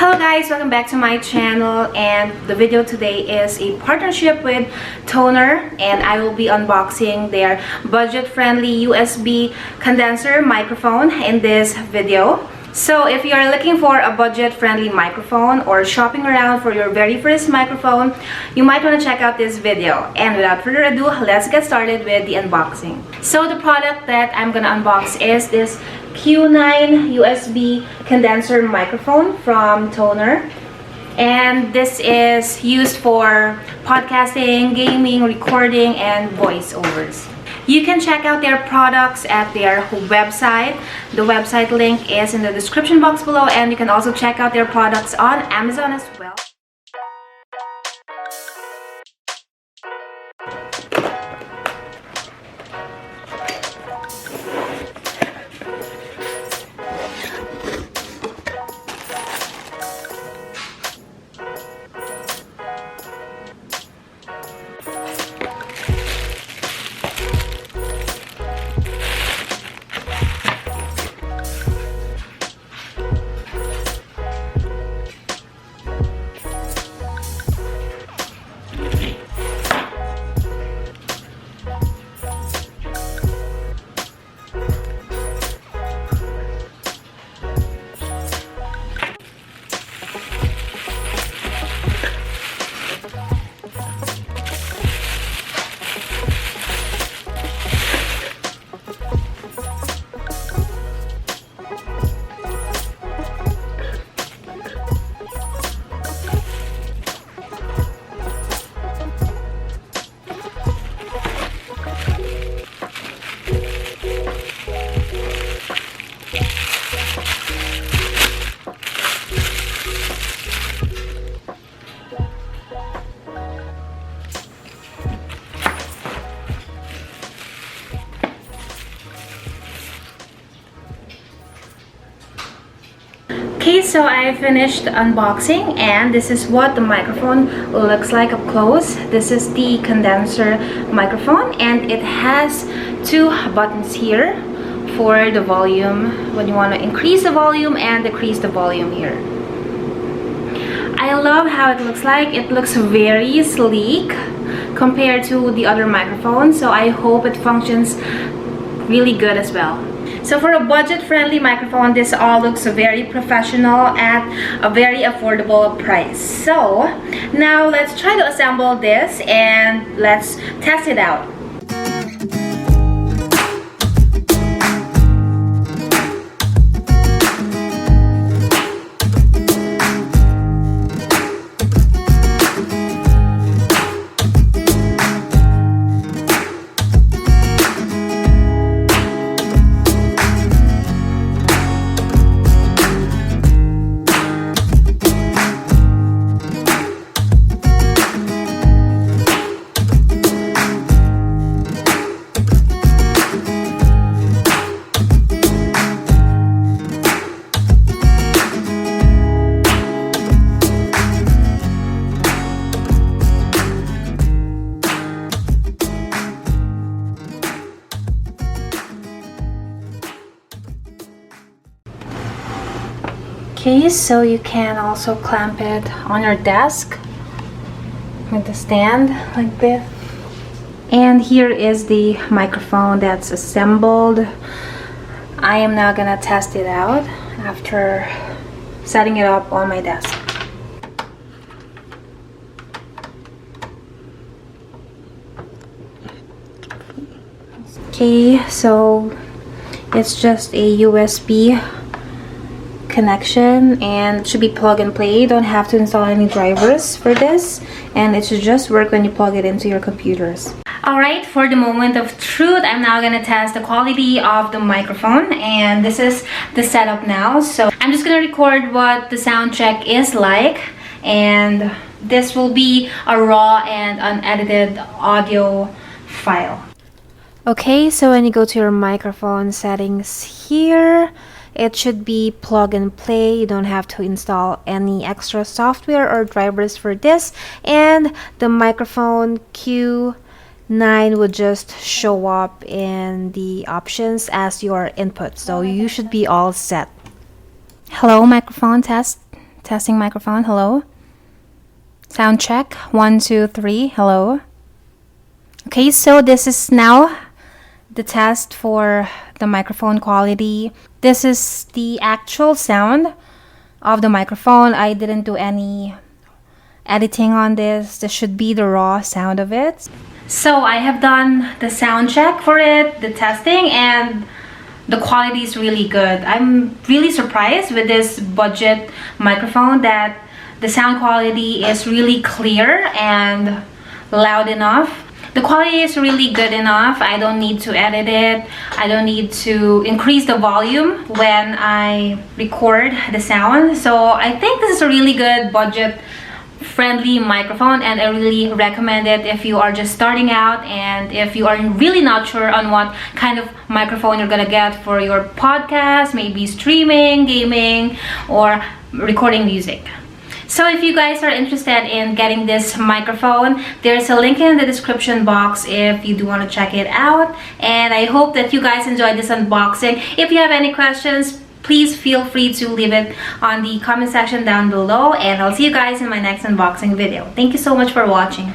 Hello guys, welcome back to my channel, and the video today is a partnership with TONOR, and I will be unboxing their budget-friendly USB condenser microphone in this video. So if you are looking for a budget-friendly microphone or shopping around for your very first microphone, you might want to check out this video. And without further ado, let's get started with the unboxing. So the product that I'm gonna unbox is this Q9 USB condenser microphone from TONOR. And this is used for podcasting, gaming, recording, and voiceovers. You can check out their products at their website. The website link is in the description box below, and you can also check out their products on Amazon as well. Okay, so I finished unboxing, and this is what the microphone looks like up close. This is the condenser microphone, and it has two buttons here for the volume when you want to increase the volume and decrease the volume here. I love how it looks like. It looks very sleek compared to the other microphones, so I hope it functions really good as well. So for a budget-friendly microphone, this all looks very professional at a very affordable price. So now let's try to assemble this and let's test it out. Okay, so you can also clamp it on your desk with the stand like this. And here is the microphone that's assembled. I am now gonna test it out after setting it up on my desk. Okay, so it's just a USB connection, and it should be plug and play. You don't have to install any drivers for this, and it should just work when you plug it into your computers. Alright, for the moment of truth, I'm now gonna test the quality of the microphone, and this is the setup now. So I'm just gonna record what the sound check is like, and this will be a raw and unedited audio file. Okay, so when you go to your microphone settings here, it should be plug and play. You don't have to install any extra software or drivers for this, and the microphone Q9 would just show up in the options as your input, so you should be all set. Hello, microphone test. Testing microphone. Hello. Sound check. 1, 2, 3. Hello. Okay, so this is now the test for the microphone quality. This is the actual sound of the microphone. I didn't do any editing on this. This should be the raw sound of it. So I have done the sound check for it, the testing, and the quality is really good. I'm really surprised with this budget microphone that the sound quality is really clear and loud enough. The quality is really good enough. I don't need to edit it. I don't need to increase the volume when I record the sound. So I think this is a really good budget friendly microphone, and I really recommend it if you are just starting out and if you are really not sure on what kind of microphone you're gonna get for your podcast, maybe streaming, gaming, or recording music. So if you guys are interested in getting this microphone, there's a link in the description box if you do want to check it out. And I hope that you guys enjoyed this unboxing. If you have any questions, please feel free to leave it on the comment section down below, and I'll see you guys in my next unboxing video. Thank you so much for watching.